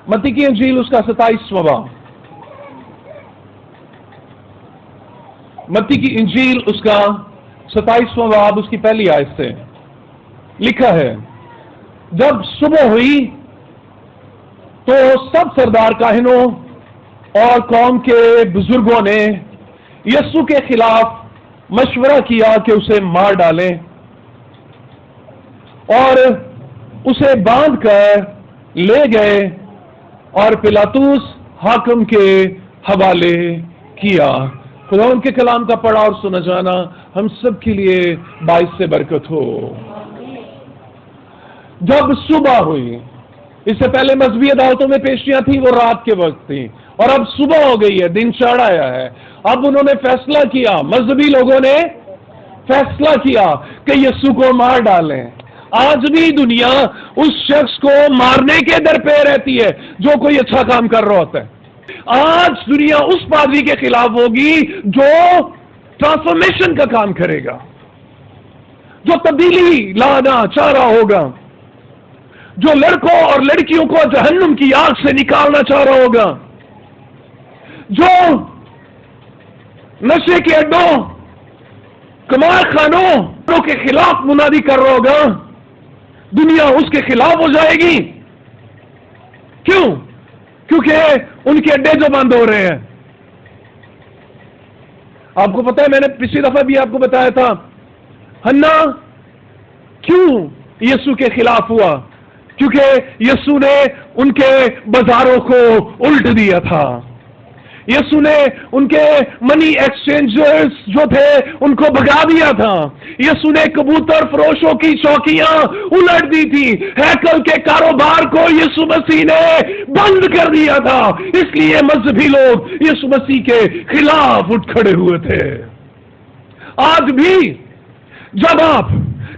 متی کی انجیل اس کا 27واں باب، متی کی انجیل اس کا 27واں باب، اس کی پہلی آیت سے لکھا ہے، جب صبح ہوئی تو سب سردار کاہنوں اور قوم کے بزرگوں نے یسوع کے خلاف مشورہ کیا کہ اسے مار ڈالیں اور اسے باندھ کر لے گئے اور پلاطس حاکم کے حوالے کیا۔ خدا ان کے کلام کا پڑھا اور سنا جانا ہم سب کے لیے باعث سے برکت ہو۔ جب صبح ہوئی، اس سے پہلے مذہبی عدالتوں میں پیشیاں تھیں، وہ رات کے وقت تھیں، اور اب صبح ہو گئی ہے، دن چڑھ آیا ہے۔ اب انہوں نے فیصلہ کیا، مذہبی لوگوں نے فیصلہ کیا کہ یسوع کو مار ڈالیں۔ آج بھی دنیا اس شخص کو مارنے کے در پہ رہتی ہے جو کوئی اچھا کام کر رہا ہوتا ہے۔ آج دنیا اس پادری کے خلاف ہوگی جو ٹرانسفارمیشن کا کام کرے گا، جو تبدیلی لانا چاہ رہا ہوگا، جو لڑکوں اور لڑکیوں کو جہنم کی آگ سے نکالنا چاہ رہا ہوگا، جو نشے کے اڈوں، قمار خانوں کے خلاف منادی کر رہا ہوگا، دنیا اس کے خلاف ہو جائے گی۔ کیوں؟ کیونکہ ان کے اڈے جو بند ہو رہے ہیں۔ آپ کو پتا ہے، میں نے پچھلی دفعہ بھی آپ کو بتایا تھا، ہنا کیوں یسوع کے خلاف ہوا؟ کیونکہ یسوع نے ان کے بازاروں کو الٹ دیا تھا، یسوع نے ان کے منی ایکسچینجرز جو تھے ان کو بھگا دیا تھا، یسوع نے کبوتر فروشوں کی چوکیاں الٹ دی تھی، ہیکل کے کاروبار کو یسوع مسیح نے بند کر دیا تھا، اس لیے مذہبی لوگ یسوع مسیح کے خلاف اٹھ کھڑے ہوئے تھے۔ آج بھی جب آپ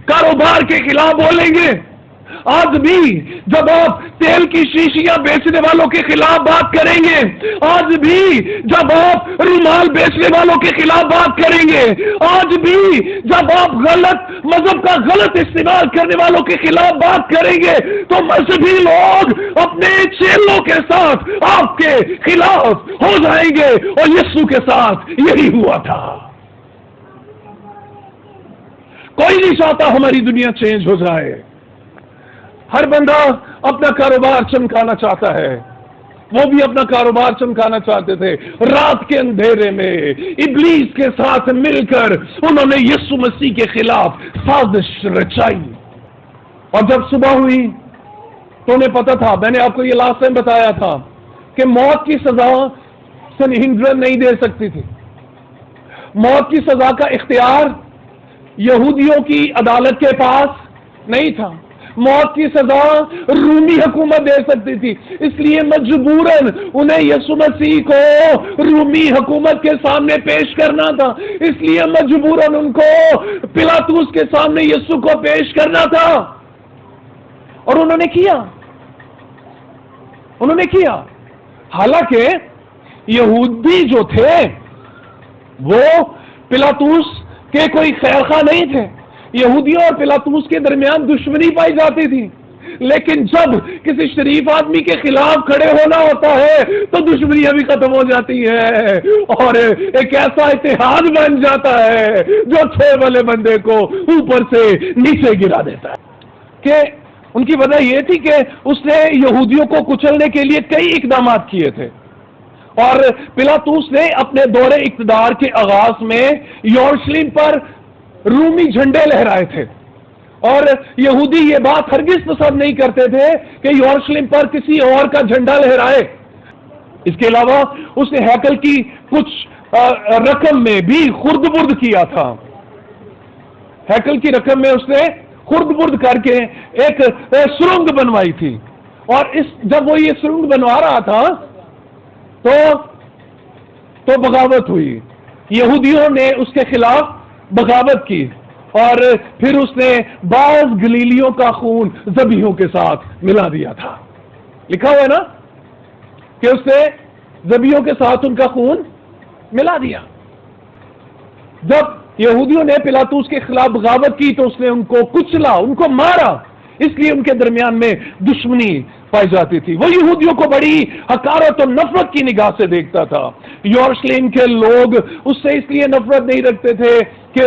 کاروبار کے خلاف بولیں گے، آج بھی جب آپ تیل کی شیشیاں بیچنے والوں کے خلاف بات کریں گے، آج بھی جب آپ رومال بیچنے والوں کے خلاف بات کریں گے، آج بھی جب آپ غلط مذہب کا غلط استعمال کرنے والوں کے خلاف بات کریں گے، تو مذہبی لوگ اپنے چیلوں کے ساتھ آپ کے خلاف ہو جائیں گے، اور یسوع کے ساتھ یہی ہوا تھا۔ کوئی نہیں چاہتا ہماری دنیا چینج ہو جائے، ہر بندہ اپنا کاروبار چمکانا چاہتا ہے، وہ بھی اپنا کاروبار چمکانا چاہتے تھے۔ رات کے اندھیرے میں ابلیس کے ساتھ مل کر انہوں نے یسوع مسیح کے خلاف سازش رچائی، اور جب صبح ہوئی تو انہیں پتا تھا، میں نے آپ کو یہ لاسٹ ٹائم بتایا تھا کہ موت کی سزا سنہدرن نہیں دے سکتی تھی، موت کی سزا کا اختیار یہودیوں کی عدالت کے پاس نہیں تھا، موت کی سزا رومی حکومت دے سکتی تھی، اس لیے مجبوراً انہیں یسوع مسیح کو رومی حکومت کے سامنے پیش کرنا تھا، اس لیے مجبوراً ان کو پلاطس کے سامنے یسوع کو پیش کرنا تھا، اور انہوں نے کیا۔ حالانکہ یہودی جو تھے وہ پلاطس کے کوئی خیر خواہ نہیں تھے، یہودیوں اور پلاطس کے درمیان دشمنی پائی جاتی تھی، لیکن جب کسی شریف آدمی کے خلاف کھڑے ہونا ہوتا ہے تو دشمنیاں بھی ختم ہو جاتی ہے، اور ایک ایسا اتحاد بن جاتا ہے جو تھے والے بندے کو اوپر سے نیچے گرا دیتا ہے۔ کہ ان کی وجہ یہ تھی کہ اس نے یہودیوں کو کچلنے کے لیے کئی اقدامات کیے تھے، اور پلاطس نے اپنے دور اقتدار کے آغاز میں یروشلم پر رومی جھنڈے لہرائے تھے، اور یہودی یہ بات ہرگز پسند نہیں کرتے تھے کہ یروشلم پر کسی اور کا جھنڈا لہرائے۔ اس کے علاوہ اس نے ہیکل کی کچھ رقم میں بھی خرد برد کیا تھا، ہیکل کی رقم میں اس نے خرد برد کر کے ایک سرنگ بنوائی تھی، اور جب وہ یہ سرنگ بنوا رہا تھا تو بغاوت ہوئی، یہودیوں نے اس کے خلاف بغاوت کی، اور پھر اس نے بعض گلیلیوں کا خون ذبیحوں کے ساتھ ملا دیا تھا۔ لکھا ہوا ہے نا کہ اس نے ذبیحوں کے ساتھ ان کا خون ملا دیا۔ جب یہودیوں نے پلاطس کے خلاف بغاوت کی تو اس نے ان کو کچلا، ان کو مارا، اس لیے ان کے درمیان میں دشمنی پائی جاتی تھی. وہ یہودیوں کو بڑی حقارت اور نفرت کی نگاہ سے دیکھتا تھا. یروشلم کے لوگ اس سے اس لیے نفرت نہیں رکھتے تھے کہ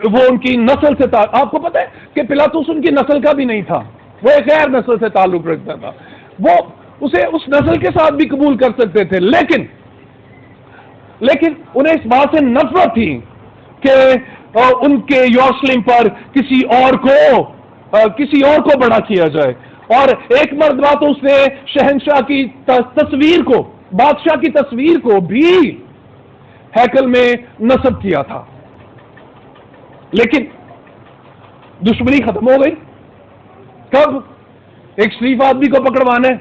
وہ ان کی نسل سے آپ کو پتہ ہے کہ پلاطس ان کی نسل کا بھی نہیں تھا، وہ ایک غیر نسل سے تعلق رکھتا تھا. وہ اسے اس نسل کے ساتھ بھی قبول کر سکتے تھے، لیکن انہیں اس بات سے نفرت تھی کہ ان کے یروشلم پر کسی اور کو بڑا کیا جائے. اور ایک مرتبہ تو اس نے شہنشاہ کی تصویر کو، بادشاہ کی تصویر کو بھی ہیکل میں نصب کیا تھا. لیکن دشمنی ختم ہو گئی. کب؟ ایک شریف آدمی کو پکڑوانا ہے،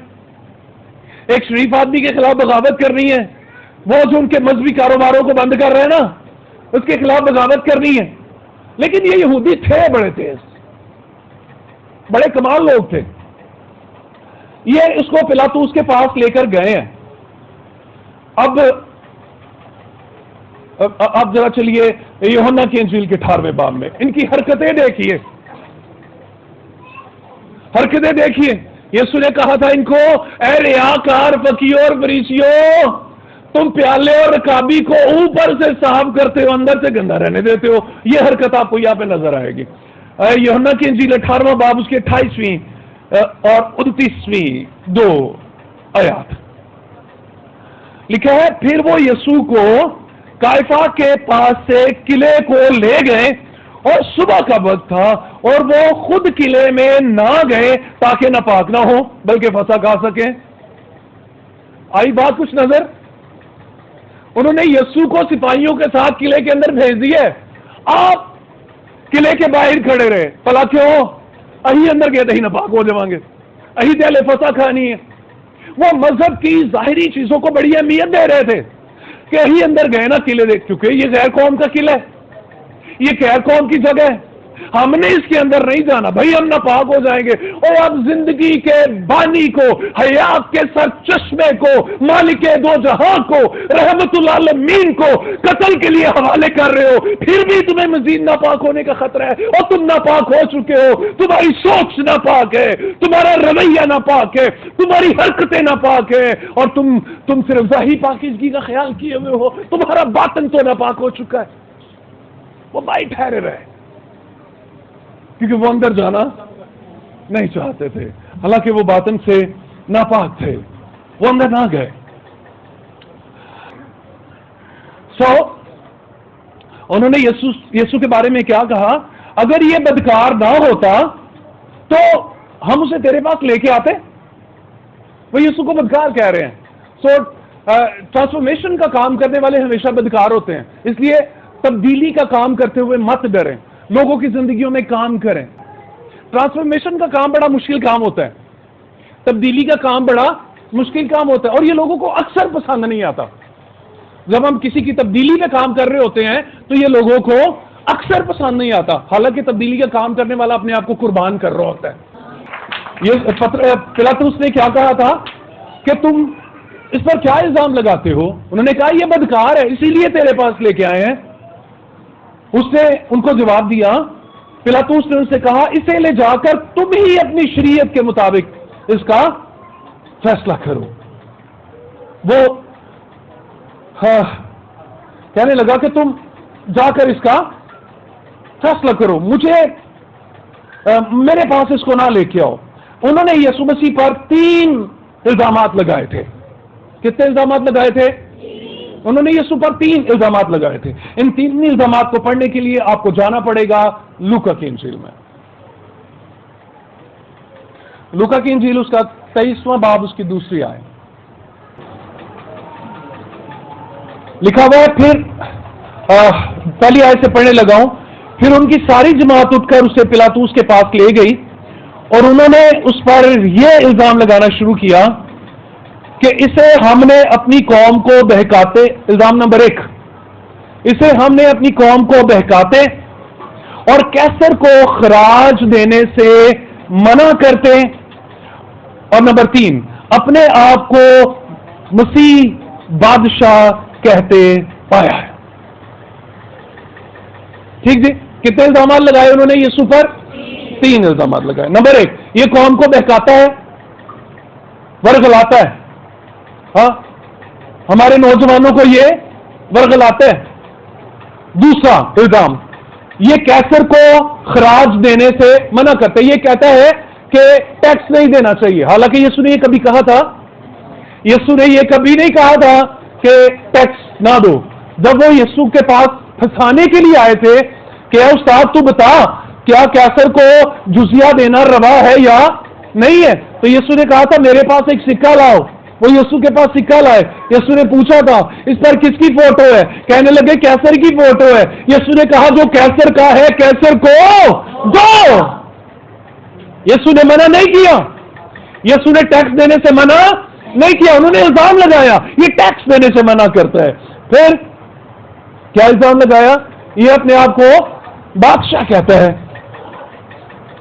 ایک شریف آدمی کے خلاف بغاوت کرنی ہے. وہ جو ان کے مذہبی کاروباروں کو بند کر رہے ہیں نا، اس کے خلاف بغاوت کرنی ہے. لیکن یہ یہودی تھے بڑے تیز، بڑے کمال لوگ تھے. یہ اس کو پلاطس کے پاس لے کر گئے ہیں. اب ذرا چلیے یوحنا کی انجیل کے 18ویں باب میں ان کی حرکتیں دیکھیے. یسوع نے کہا تھا ان کو، اے ریاکار فقیروں اور فریسیوں، تم پیالے اور رکابی کو اوپر سے صاف کرتے ہو، اندر سے گندا رہنے دیتے ہو. یہ حرکت آپ کو یہاں پہ نظر آئے گی. یوحنا کی انجیل 18واں باب اس کے 28ویں اور 29ویں 2 آیات لکھا ہے. پھر وہ یسوع کو قیافہ کے پاس سے قلعے کو لے گئے، اور صبح کا وقت تھا، اور وہ خود قلعے میں نہ گئے تاکہ ناپاک نہ ہو بلکہ فسح کھا سکیں. آئی بات کچھ نظر؟ انہوں نے یسوع کو سپاہیوں کے ساتھ قلعے کے اندر بھیج دیا. آپ قلعے کے باہر کھڑے رہے. بھلا کیوں؟ اہی اندر گئے تھی ناپاک ہو جائیں گے، اہی دہلے فسح کھانی ہے. وہ مذہب کی ظاہری چیزوں کو بڑی اہمیت دے رہے تھے کہ اہی اندر گئے نا قلعے دیکھ، کیونکہ یہ غیر قوم کا قلعہ ہے، یہ غیر قوم کی جگہ ہے، ہم نے اس کے اندر نہیں جانا بھائی، ہم ناپاک ہو جائیں گے. اور اب زندگی کے بانی کو، حیات کے سر چشمے کو، مالک دو جہاں کو، رحمت العالمین کو قتل کے لیے حوالے کر رہے ہو. پھر بھی تمہیں مزید ناپاک ہونے کا خطرہ ہے، اور تم ناپاک ہو چکے ہو. تمہاری سوچ ناپاک ہے، تمہارا رویہ ناپاک ہے، تمہاری حرکتیں ناپاک ہے، اور تم صرف ظاہری پاکیزگی کا خیال کیے ہوئے ہو. تمہارا باطن تو ناپاک ہو چکا ہے. وہ بائی ٹھہرے رہے کیونکہ وہ اندر جانا نہیں چاہتے تھے، حالانکہ وہ باطن سے ناپاک تھے. وہ اندر نہ گئے. انہوں نے یسوع کے بارے میں کیا کہا؟ اگر یہ بدکار نہ ہوتا تو ہم اسے تیرے پاس لے کے آتے. وہ یسوع کو بدکار کہہ رہے ہیں. ٹرانسفارمیشن کا کام کرنے والے ہمیشہ بدکار ہوتے ہیں، اس لیے تبدیلی کا کام کرتے ہوئے مت ڈریں، لوگوں کی زندگیوں میں کام کریں. ٹرانسفارمیشن کا کام بڑا مشکل کام ہوتا ہے، تبدیلی کا کام بڑا مشکل کام ہوتا ہے، اور یہ لوگوں کو اکثر پسند نہیں آتا. جب ہم کسی کی تبدیلی پہ کام کر رہے ہوتے ہیں تو یہ لوگوں کو اکثر پسند نہیں آتا، حالانکہ تبدیلی کا کام کرنے والا اپنے آپ کو قربان کر رہا ہوتا ہے. یہ پلاطس نے کیا کہا تھا کہ تم اس پر کیا الزام لگاتے ہو؟ انہوں نے کہا یہ بدکار ہے، اسی لیے تیرے پاس لے کے آئے ہیں. اس نے ان کو جواب دیا، پلاطس نے ان سے کہا اسے لے جا کر تم ہی اپنی شریعت کے مطابق اس کا فیصلہ کرو. وہ کہنے لگا کہ تم جا کر اس کا فیصلہ کرو، میرے پاس اس کو نہ لے کے آؤ. انہوں نے یسوع مسیح پر 3 الزامات لگائے تھے. کتنے الزامات لگائے تھے؟ انہوں نے یسوع پر 3 الزامات لگائے تھے. ان 3 الزامات کو پڑھنے کے لیے آپ کو جانا پڑے گا لوکا کی انجیل میں. لوکا کی انجیل اس کا 23واں باب اس کی 2 آیت لکھا ہوا ہے. پھر پہلی آیت سے پڑھنے لگا ہوں. پھر ان کی ساری جماعت اٹھ کر اسے پلاطس کے پاس لے گئی، اور انہوں نے اس پر یہ الزام لگانا شروع کیا کہ اسے ہم نے اپنی قوم کو بہکاتے. الزام نمبر 1، اسے ہم نے اپنی قوم کو بہکاتے اور کیسر کو خراج دینے سے منع کرتے. اور نمبر 3، اپنے آپ کو مسیح بادشاہ کہتے پایا ہے. ٹھیک جی، کتنے الزامات لگائے انہوں نے یسوع پر؟ 3 الزامات لگائے. نمبر 1, یہ قوم کو بہکاتا ہے, ورغلاتا ہے. ہاں, ہمارے نوجوانوں کو یہ ورغلاتا ہے. دوسرا الزام, یہ کیسر کو خراج دینے سے منع کرتا ہے. یہ کہتا ہے کہ ٹیکس نہیں دینا چاہیے, حالانکہ یسوع نے یہ کبھی کہا تھا؟ یسوع نے یہ کبھی نہیں کہا تھا کہ ٹیکس نہ دو. جب وہ یسوع کے پاس پھنسانے کے لیے آئے تھے کہ اے استاد تو بتا کیا کیسر کو جزیہ دینا روا ہے یا نہیں ہے, تو یسوع نے کہا تھا میرے پاس ایک سکہ لاؤ. وہ یسوع کے پاس سکہ لائے. یسوع نے پوچھا تھا اس پر کس کی فوٹو ہے؟ کہنے لگے کیسر کی فوٹو ہے. یسوع نے کہا جو کیسر کا ہے کیسر کو دو. یسوع نے منع نہیں کیا, یسوع نے ٹیکس دینے سے منع نہیں کیا. انہوں نے الزام لگایا یہ ٹیکس دینے سے منع کرتا ہے. پھر کیا الزام لگایا؟ یہ اپنے آپ کو بادشاہ کہتا ہے.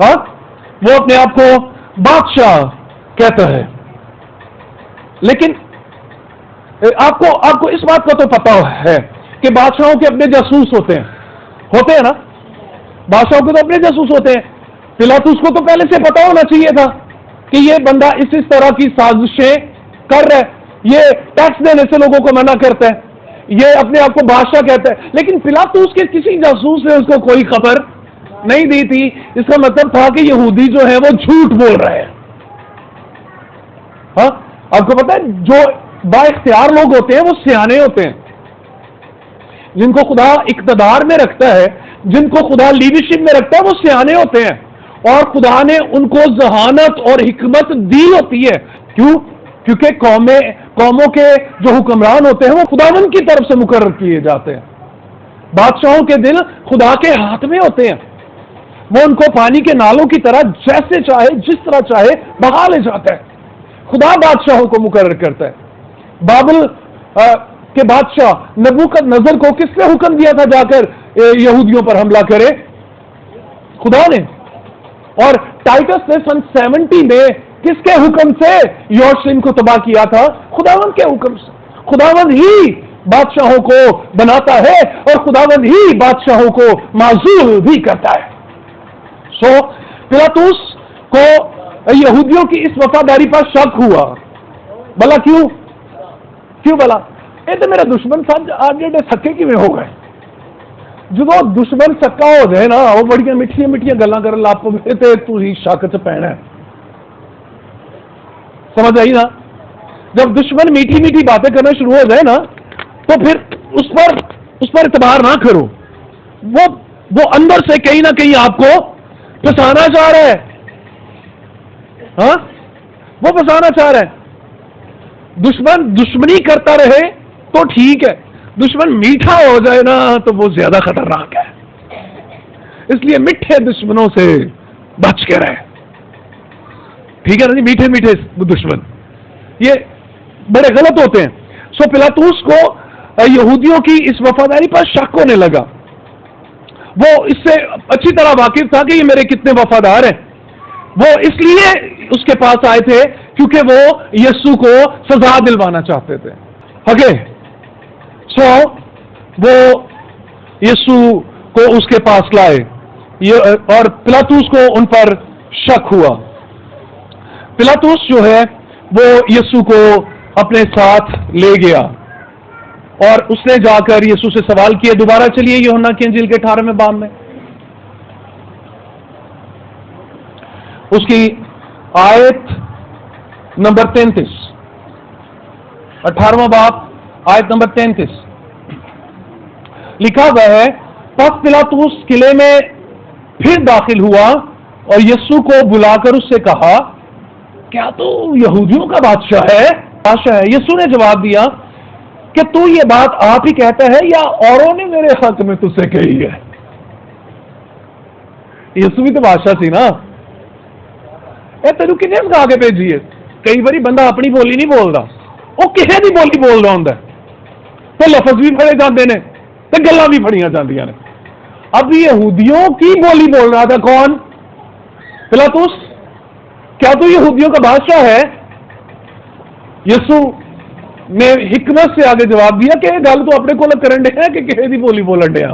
ہاں, وہ اپنے آپ کو بادشاہ کہتا ہے. لیکن آپ کو اس بات کا تو پتا ہے کہ بادشاہوں کے اپنے جاسوس ہوتے ہیں نا. بادشاہوں کے تو اپنے جاسوس ہوتے ہیں. پلاطس کو تو پہلے سے پتا ہونا چاہیے تھا کہ یہ بندہ اس طرح کی سازشیں کر رہا ہے. یہ ٹیکس دینے سے لوگوں کو منع کرتا ہے, یہ اپنے آپ کو بادشاہ کہتا ہے. لیکن پلاطس کے کسی جاسوس نے اس کو کوئی خبر نہیں دی تھی. اس کا مطلب تھا کہ یہودی جو ہے وہ جھوٹ بول رہے ہیں. ہاں, آپ کو پتا ہے جو با اختیار لوگ ہوتے ہیں وہ سیانے ہوتے ہیں. جن کو خدا اقتدار میں رکھتا ہے, جن کو خدا لیڈرشپ میں رکھتا ہے وہ سیانے ہوتے ہیں, اور خدا نے ان کو ذہانت اور حکمت دی ہوتی ہے. کیوں؟ کیونکہ قوموں کے جو حکمران ہوتے ہیں وہ خداوند کی طرف سے مقرر کیے جاتے ہیں. بادشاہوں کے دل خدا کے ہاتھ میں ہوتے ہیں. وہ ان کو پانی کے نالوں کی طرح جیسے چاہے جس طرح چاہے بہا لے جاتا ہے. خدا بادشاہوں کو مقرر کرتا ہے. بابل کے بادشاہ نبوکدنضر کو کس نے حکم دیا تھا جا کر یہودیوں پر حملہ کرے؟ خدا نے. اور ٹائٹس نے سن 70 میں کس کے حکم سے یروشلم کو تباہ کیا تھا؟ خداوند کے حکم سے. خداوند ہی بادشاہوں کو بناتا ہے اور خداوند ہی بادشاہوں کو معزول بھی کرتا ہے. سو پلاطس کو یہودیوں کی اس وفاداری پر شک ہوا. بلا کیوں بلا؟ یہ تو میرا دشمن سب آج جڑے سکے کی میں ہو گئے. جب دشمن سکا ہو جائے نا, وہ بڑی میٹھیاں گلاں کر لاپ تے تو ہی شک چ پینا ہے. سمجھ آئی نا؟ جب دشمن میٹھی باتیں کرنا شروع ہو جائے نا تو پھر اس پر اعتبار نہ کرو. وہ اندر سے کہیں نہ کہیں آپ کو پھنسانا چاہ رہا ہے. ہاں, وہ پھنسانا چاہ رہا ہے. دشمن دشمنی کرتا رہے تو ٹھیک ہے, دشمن میٹھا ہو جائے نا تو وہ زیادہ خطرناک ہے. اس لیے میٹھے دشمنوں سے بچ کے رہے. ٹھیک ہے نا جی, میٹھے دشمن یہ بڑے غلط ہوتے ہیں. سو پلاطس کو یہودیوں کی اس وفاداری پر شک ہونے لگا. وہ اس سے اچھی طرح واقف تھا کہ یہ میرے کتنے وفادار ہیں. وہ اس لیے اس کے پاس آئے تھے کیونکہ وہ یسوع کو سزا دلوانا چاہتے تھے. اوکے, سو وہ یسوع کو اس کے پاس لائے اور پلاطس کو ان پر شک ہوا. پلاطس جو ہے وہ یسوع کو اپنے ساتھ لے گیا اور اس نے جا کر یسوع سے سوال کیا. دوبارہ چلیے یوحنا کی انجیل کے 18ویں باب میں, اس کی آیت نمبر 33, 18واں باب آیت نمبر 33 لکھا ہوا ہے. پس پلاطس قلعے میں پھر داخل ہوا اور یسوع کو بلا کر اس سے کہا کیا تو یہودیوں کا بادشاہ ہے؟ یسوع نے جواب دیا کہ تو یہ بات آپ ہی کہتا ہے یا اوروں نے میرے حق میں تجھ سے کہی ہے؟ یسوع بھی تو بادشاہ سی نا. تینوں کنے سکھا کے بھیجی ہے؟ کئی باری بندہ اپنی بولی نہیں بولتا, وہ کسی کی بولی بول رہا ہوں, تو لفظ بھی پڑے جاتے ہیں تو گلاں بھی پڑیاں جاندیاں نے. اب یہودیوں کی بولی بول رہا تھا کون؟ پلاطس. کیا تو یہودیوں کا بادشاہ ہے؟ یسوع نے حکمت سے آگے جواب دیا کہ گل تو اپنے کو کرن ڈیا کہ کسی کی بولی بولن ڈیا.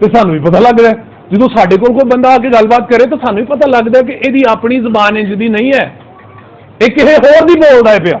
ਤੇ ਸਾਨੂੰ ਵੀ ਪਤਾ ਲੱਗ ਰਿਹਾ ਜਦੋਂ ਸਾਡੇ ਕੋਲ ਕੋਈ ਬੰਦਾ ਆ ਕੇ ਗੱਲਬਾਤ ਕਰੇ ਤਾਂ ਸਾਨੂੰ ਵੀ ਪਤਾ ਲੱਗਦਾ ਕਿ ਇਹਦੀ ਆਪਣੀ ਜ਼ਬਾਨ ਇੰਜ ਦੀ ਨਹੀਂ ਹੈ, ਇਹ ਕਿਸੇ ਹੋਰ ਦੀ ਬੋਲਦਾ ਹੈ ਪਿਆ,